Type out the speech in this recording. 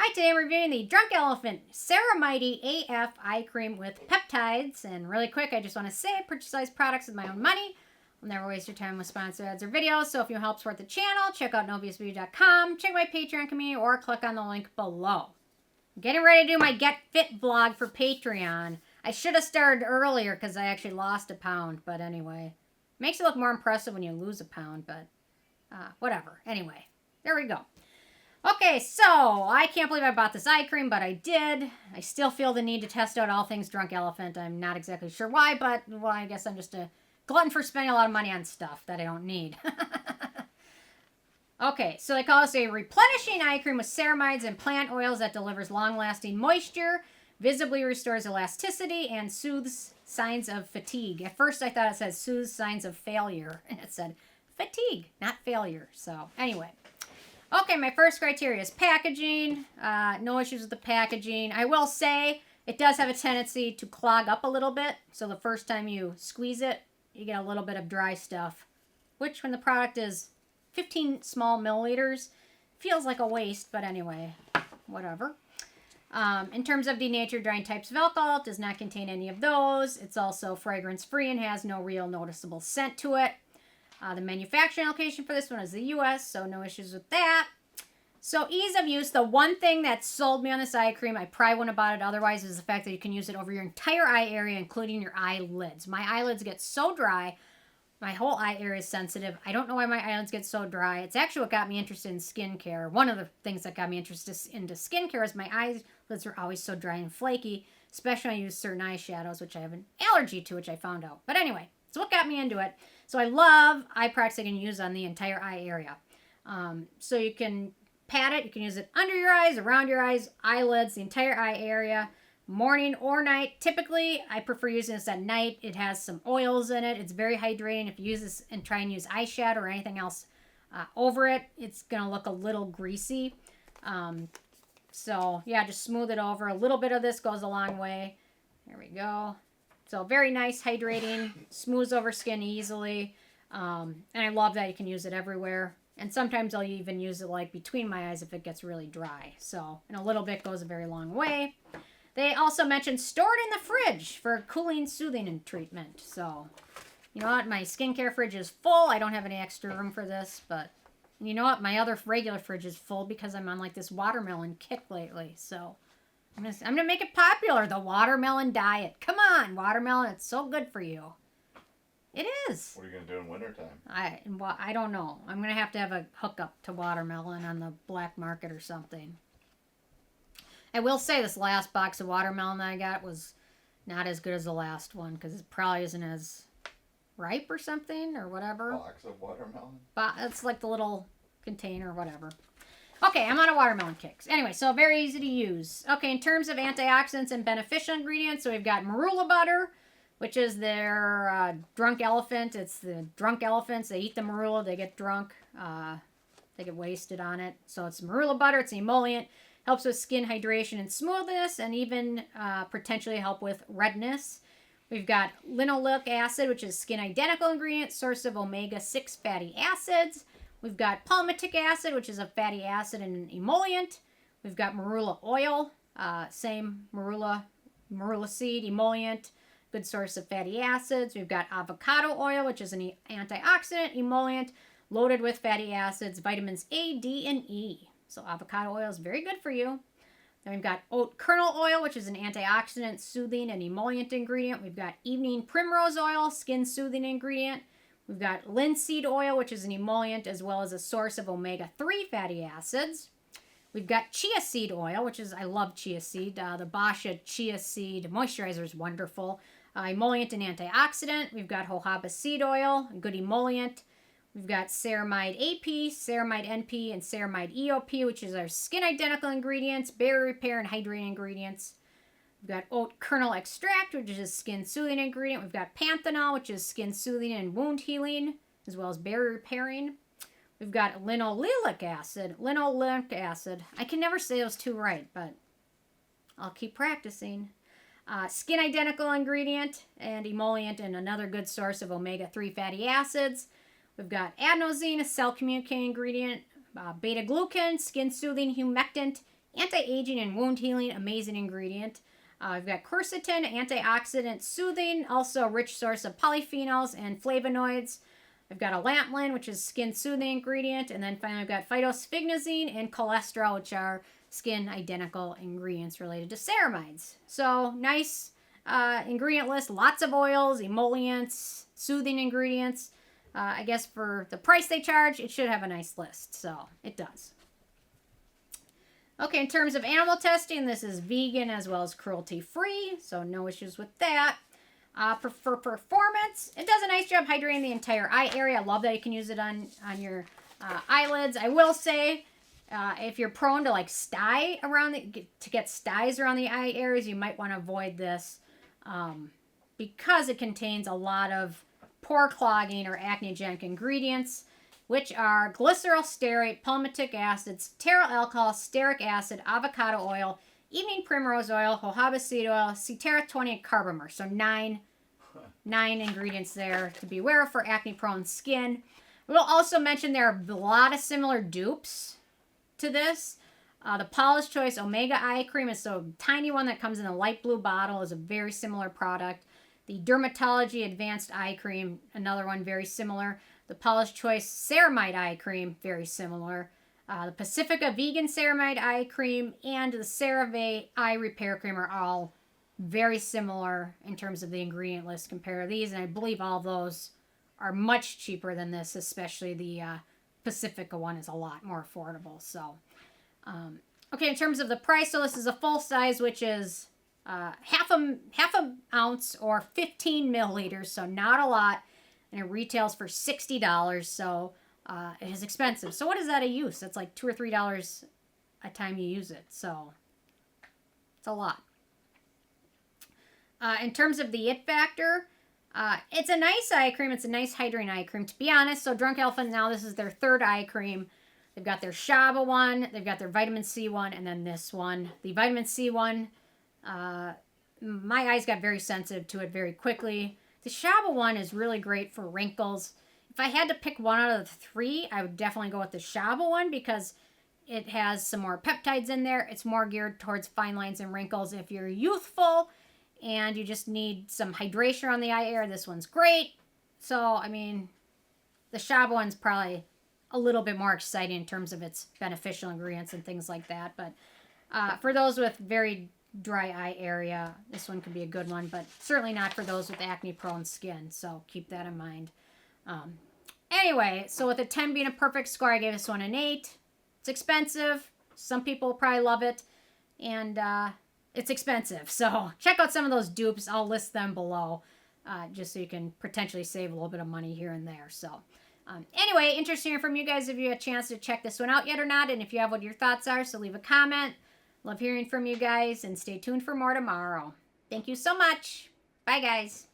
Hi, today I'm reviewing the Drunk Elephant Ceramighty AF Eye Cream with Peptides. And really quick, I just want to say I purchase these products with my own money. I'll never waste your time with sponsored ads or videos. So if you help support the channel, check out noviusbeauty.com, check my Patreon community, or click on the link below. I'm getting ready to do my Get Fit vlog for Patreon. I should have started earlier because I actually lost a pound. But anyway, makes it look more impressive when you lose a pound. But whatever. Anyway, there we go. Okay, so I can't believe I bought this eye cream, but I did. I still feel the need to test out all things Drunk Elephant. I'm not exactly sure why, but well, I guess I'm just a glutton for spending a lot of money on stuff that I don't need. Okay, so they call this a replenishing eye cream with ceramides and plant oils that delivers long-lasting moisture, visibly restores elasticity, and soothes signs of fatigue. At first, I thought it said soothes signs of failure, and it said fatigue, not failure. So anyway. Okay, my first criteria is packaging. No issues with the packaging. I will say it does have a tendency to clog up a little bit. So the first time you squeeze it, you get a little bit of dry stuff. Which, when the product is 15 small milliliters, feels like a waste. But anyway, whatever. In terms of denatured drying types of alcohol, it does not contain any of those. It's also fragrance-free and has no real noticeable scent to it. The manufacturing location for this one is the U.S., so no issues with that. So ease of use, the one thing that sold me on this eye cream, I probably wouldn't have bought it otherwise, is the fact that you can use it over your entire eye area, including your eyelids. My eyelids get so dry. My whole eye area is sensitive. I don't know why my eyelids get so dry. It's actually what got me interested in skincare. One of the things that got me interested into skincare is my eyelids are always so dry and flaky, especially when I use certain eyeshadows, which I have an allergy to, which I found out. But anyway, it's what got me into it. So I love eye products I can use on the entire eye area. So you can pat it. You can use it under your eyes, around your eyes, eyelids, the entire eye area, morning or night. Typically, I prefer using this at night. It has some oils in it. It's very hydrating. If you use this and try and use eyeshadow or anything else over it, it's going to look a little greasy. So, yeah, just smooth it over. A little bit of this goes a long way. There we go. So very nice, hydrating, smooths over skin easily. And I love that you can use it everywhere. And sometimes I'll even use it like between my eyes if it gets really dry. So, and a little bit goes a very long way. They also mentioned stored in the fridge for cooling, soothing, and treatment. So, you know what? My skincare fridge is full. I don't have any extra room for this. But you know what? My other regular fridge is full because I'm on like this watermelon kick lately. So I'm gonna make it popular, the watermelon diet. Come on, watermelon, it's so good for you. It is. What are you going to do in wintertime? I don't know. I'm going to have a hookup to watermelon on the black market or something. I will say this last box of watermelon that I got was not as good as the last one because it probably isn't as ripe or something or whatever. Box of watermelon? But it's like the little container or whatever. Okay, I'm on a watermelon kick. Anyway, so very easy to use. Okay, in terms of antioxidants and beneficial ingredients, so we've got marula butter, which is their drunk elephant. It's the drunk elephants. They eat the marula. They get drunk. They get wasted on it. So it's marula butter. It's an emollient. Helps with skin hydration and smoothness, and even potentially help with redness. We've got linoleic acid, which is skin-identical ingredient, source of omega-6 fatty acids. We've got palmitic acid, which is a fatty acid and an emollient. We've got marula oil, same marula seed, emollient, good source of fatty acids. We've got avocado oil, which is an antioxidant, emollient, loaded with fatty acids, vitamins A, D, and E. So avocado oil is very good for you. Then we've got oat kernel oil, which is an antioxidant, soothing, and emollient ingredient. We've got evening primrose oil, skin soothing ingredient. We've got linseed oil, which is an emollient as well as a source of omega-3 fatty acids. We've got chia seed oil, which is, I love chia seed. The Basha chia seed moisturizer is wonderful. Emollient and antioxidant. We've got jojoba seed oil, a good emollient. We've got ceramide AP, ceramide NP, and ceramide EOP, which is our skin-identical ingredients, barrier repair, and hydrating ingredients. We've got oat kernel extract, which is skin soothing ingredient. We've got panthenol, which is skin soothing and wound healing, as well as barrier repairing. We've got linoleic acid. I can never say those two right, but I'll keep practicing. Skin identical ingredient and emollient and another good source of omega-3 fatty acids. We've got adenosine, a cell communicating ingredient. Beta-Glucan, skin soothing humectant. Anti-aging and wound healing, amazing ingredient. We've got quercetin, antioxidant soothing, also a rich source of polyphenols and flavonoids. I've got allantoin, which is skin soothing ingredient. And then finally, I've got phytosphingosine and cholesterol, which are skin identical ingredients related to ceramides. So nice ingredient list, lots of oils, emollients, soothing ingredients. I guess for the price they charge, it should have a nice list. So it does. Okay, in terms of animal testing, this is vegan as well as cruelty-free, so no issues with that. For performance, it does a nice job hydrating the entire eye area. I love that you can use it on your eyelids. I will say, if you're prone to like sty to get styes around the eye areas, you might want to avoid this because it contains a lot of pore clogging or acnegenic ingredients, which are glyceryl, stearate, palmitic acid, stearyl alcohol, stearic acid, avocado oil, evening primrose oil, jojoba seed oil, Cetearyl 20, and carbomer. So nine ingredients there to be aware of for acne-prone skin. We'll also mention there are a lot of similar dupes to this. The Paula's Choice Omega Eye Cream is so tiny one that comes in a light blue bottle, is a very similar product. The Dermatology Advanced Eye Cream, another one very similar. The Paula's Choice Ceramide Eye Cream, very similar. The Pacifica Vegan Ceramide Eye Cream and the CeraVe Eye Repair Cream are all very similar in terms of the ingredient list compared to these. And I believe all those are much cheaper than this, especially the Pacifica one is a lot more affordable. So, okay, in terms of the price, so this is a full size, which is half a ounce or 15 milliliters, so not a lot. And it retails for $60, so it is expensive. So what is that a use? That's like $2 or $3 a time you use it. So it's a lot. In terms of the it factor, it's a nice eye cream. It's a nice hydrating eye cream, to be honest. So Drunk Elephant, now this is their third eye cream. They've got their Shaba one, they've got their vitamin C one, and then this one. The vitamin C one, my eyes got very sensitive to it very quickly. The Shaba one is really great for wrinkles. If I had to pick one out of the three, I would definitely go with the Shaba one because it has some more peptides in there. It's more geared towards fine lines and wrinkles. If you're youthful and you just need some hydration on the eye area, this one's great. So, I mean, the Shaba one's probably a little bit more exciting in terms of its beneficial ingredients and things like that. But for those with very dry eye area, this one could be a good one, but certainly not for those with acne prone skin, so keep that in mind. Anyway, so with a 10 being a perfect score, I gave this one an 8. It's expensive. Some people will probably love it, and it's expensive, so check out some of those dupes. I'll list them below just so you can potentially save a little bit of money here and there. So anyway, interested to hear from you guys if you had a chance to check this one out yet or not, and if you have, what your thoughts are, so leave a comment. Love hearing from you guys, and stay tuned for more tomorrow. Thank you so much. Bye, guys.